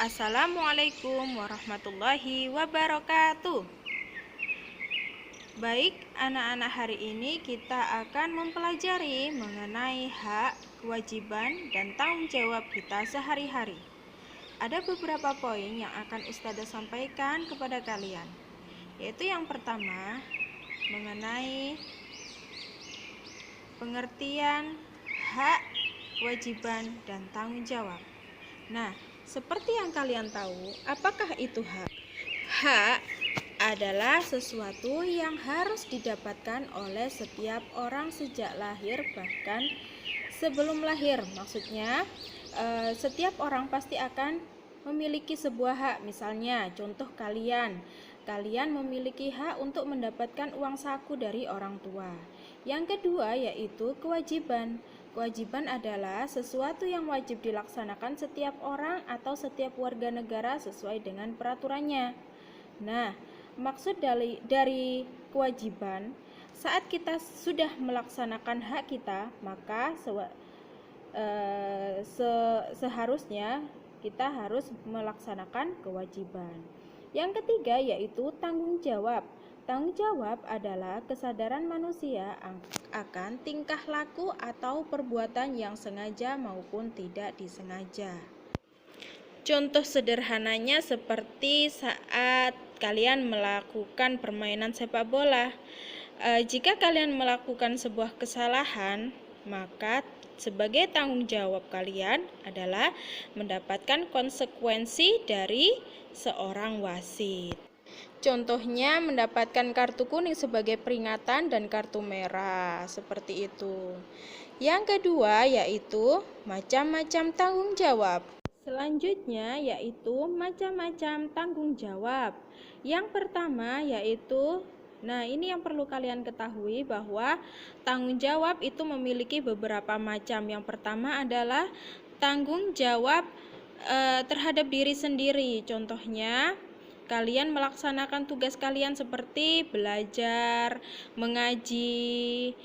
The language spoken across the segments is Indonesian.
Assalamualaikum warahmatullahi wabarakatuh. Baik, anak-anak, hari ini kita akan mempelajari mengenai hak, kewajiban, dan tanggung jawab kita sehari-hari. Ada beberapa poin yang akan Ustazah sampaikan kepada kalian, yaitu yang pertama mengenai pengertian hak, kewajiban, dan tanggung jawab. Nah, seperti yang kalian tahu, apakah itu hak? Hak adalah sesuatu yang harus didapatkan oleh setiap orang sejak lahir, bahkan sebelum lahir. Maksudnya, setiap orang pasti akan memiliki sebuah hak. Misalnya, contoh kalian memiliki hak untuk mendapatkan uang saku dari orang tua. Yang kedua yaitu kewajiban. Kewajiban adalah sesuatu yang wajib dilaksanakan setiap orang atau setiap warga negara sesuai dengan peraturannya. Nah, maksud dari kewajiban, saat kita sudah melaksanakan hak kita, maka seharusnya kita harus melaksanakan kewajiban. Yang ketiga yaitu tanggung jawab. Tanggung jawab adalah kesadaran manusia akan tingkah laku atau perbuatan yang sengaja maupun tidak disengaja. Contoh sederhananya seperti saat kalian melakukan permainan sepak bola. Jika kalian melakukan sebuah kesalahan, maka sebagai tanggung jawab kalian adalah mendapatkan konsekuensi dari seorang wasit. Contohnya mendapatkan kartu kuning sebagai peringatan dan kartu merah, seperti itu. Yang kedua yaitu macam-macam tanggung jawab. Selanjutnya yaitu macam-macam tanggung jawab. Yang pertama yaitu, ini yang perlu kalian ketahui bahwa tanggung jawab itu memiliki beberapa macam. Yang pertama adalah tanggung jawab terhadap diri sendiri. Contohnya, kalian melaksanakan tugas kalian seperti belajar, mengaji.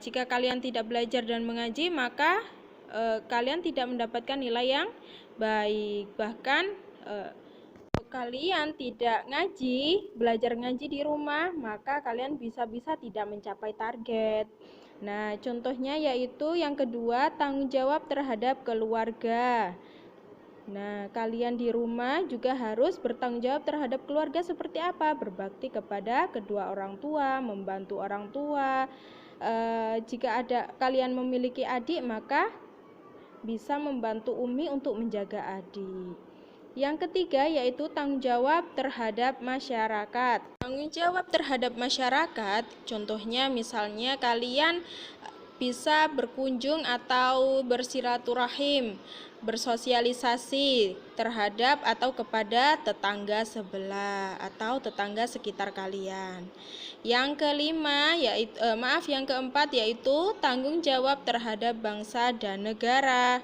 Jika kalian tidak belajar dan mengaji, maka kalian tidak mendapatkan nilai yang baik. Bahkan kalian tidak belajar ngaji di rumah, maka kalian bisa-bisa tidak mencapai target. Nah, contohnya yaitu yang kedua, tanggung jawab terhadap keluarga. Nah, kalian di rumah juga harus bertanggung jawab terhadap keluarga seperti apa? Berbakti kepada kedua orang tua, membantu orang tua. Jika kalian memiliki adik, maka bisa membantu umi untuk menjaga adik. Yang ketiga yaitu tanggung jawab terhadap masyarakat. Tanggung jawab terhadap masyarakat, contohnya misalnya kalian bisa berkunjung atau bersilaturahim, bersosialisasi terhadap atau kepada tetangga sebelah atau tetangga sekitar kalian. Yang keempat yaitu tanggung jawab terhadap bangsa dan negara.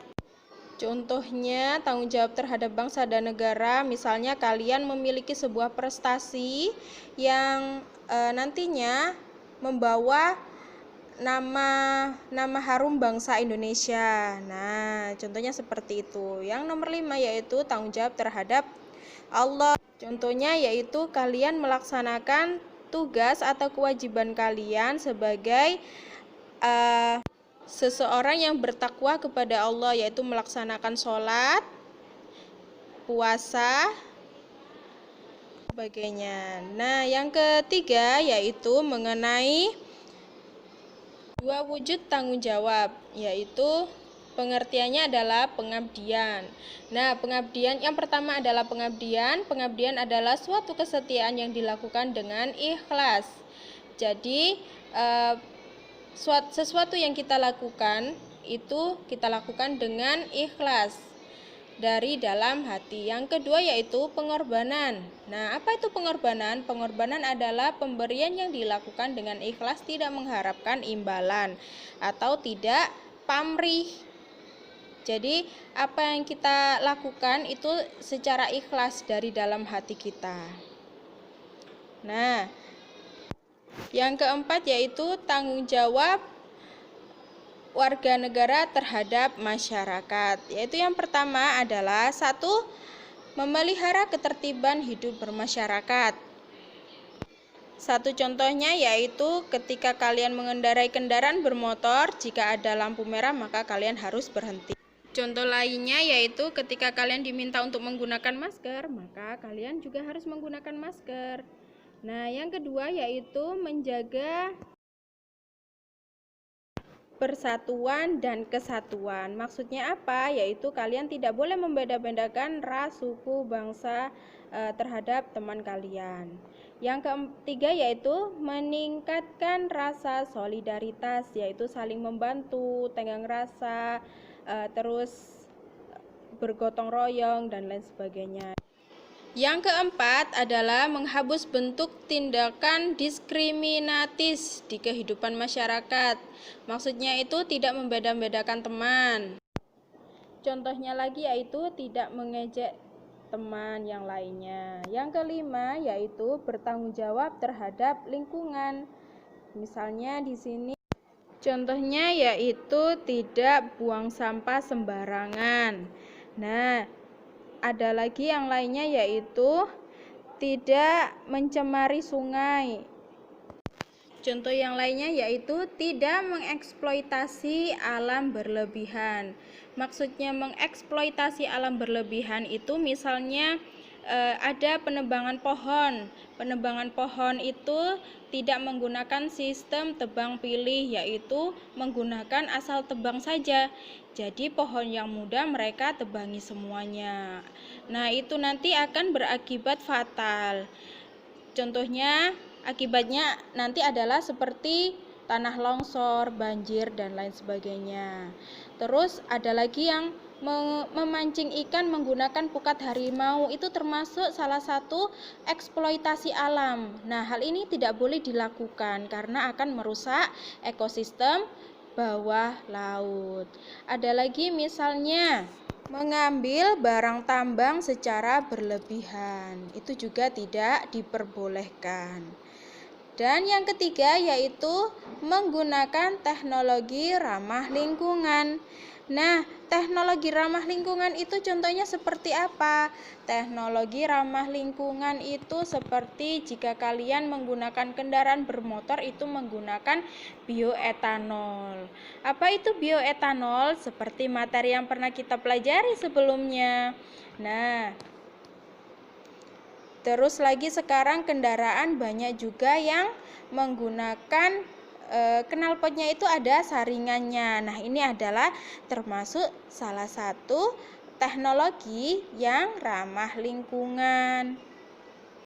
Contohnya tanggung jawab terhadap bangsa dan negara, misalnya kalian memiliki sebuah prestasi yang nantinya membawa nama harum bangsa Indonesia. Nah, contohnya seperti itu. Yang nomor 5 yaitu tanggung jawab terhadap Allah. Contohnya yaitu kalian melaksanakan tugas atau kewajiban kalian sebagai seseorang yang bertakwa kepada Allah, yaitu melaksanakan sholat, puasa, sebagainya. Nah, yang ketiga yaitu mengenai dua wujud tanggung jawab, yaitu pengertiannya adalah pengabdian. Nah, pengabdian yang pertama adalah pengabdian. Pengabdian adalah suatu kesetiaan yang dilakukan dengan ikhlas. Jadi, sesuatu yang kita lakukan itu kita lakukan dengan ikhlas dari dalam hati. Yang kedua yaitu pengorbanan. Nah, apa itu pengorbanan? Pengorbanan adalah pemberian yang dilakukan dengan ikhlas, tidak mengharapkan imbalan atau tidak pamrih. Jadi, apa yang kita lakukan itu secara ikhlas dari dalam hati kita. Nah, yang keempat yaitu tanggung jawab warga negara terhadap masyarakat, yaitu yang pertama adalah satu, memelihara ketertiban hidup bermasyarakat. Satu contohnya yaitu ketika kalian mengendarai kendaraan bermotor, jika ada lampu merah maka kalian harus berhenti. Contoh lainnya yaitu ketika kalian diminta untuk menggunakan masker, maka kalian juga harus menggunakan masker. Nah, yang kedua yaitu menjaga persatuan dan kesatuan. Maksudnya apa? Yaitu kalian tidak boleh membeda-bedakan ras, suku, bangsa terhadap teman kalian. Yang ketiga yaitu meningkatkan rasa solidaritas, yaitu saling membantu, tenggang rasa, terus bergotong royong dan lain sebagainya. Yang keempat adalah menghapus bentuk tindakan diskriminatis di kehidupan masyarakat. Maksudnya itu tidak membeda-bedakan teman. Contohnya lagi yaitu tidak mengejek teman yang lainnya. Yang kelima yaitu bertanggung jawab terhadap lingkungan. Misalnya di sini contohnya yaitu tidak buang sampah sembarangan. Nah, ada lagi yang lainnya yaitu tidak mencemari sungai. Contoh yang lainnya yaitu tidak mengeksploitasi alam berlebihan. Maksudnya mengeksploitasi alam berlebihan itu misalnya ada penebangan pohon. Penebangan pohon itu tidak menggunakan sistem tebang pilih, yaitu menggunakan asal tebang saja. Jadi pohon yang muda mereka tebangi semuanya. Nah, itu nanti akan berakibat fatal. Contohnya, akibatnya nanti adalah seperti tanah longsor, banjir, dan lain sebagainya. Terus ada lagi yang memancing ikan menggunakan pukat harimau, itu termasuk salah satu eksploitasi alam. Nah, hal ini tidak boleh dilakukan karena akan merusak ekosistem bawah laut. Ada lagi misalnya mengambil barang tambang secara berlebihan, itu juga tidak diperbolehkan. Dan yang ketiga yaitu menggunakan teknologi ramah lingkungan. Nah, teknologi ramah lingkungan itu contohnya seperti apa? Teknologi ramah lingkungan itu seperti jika kalian menggunakan kendaraan bermotor itu menggunakan bioetanol. Apa itu bioetanol? Seperti materi yang pernah kita pelajari sebelumnya. Nah, terus lagi sekarang kendaraan banyak juga yang menggunakan knalpotnya itu ada saringannya. Nah, ini adalah termasuk salah satu teknologi yang ramah lingkungan.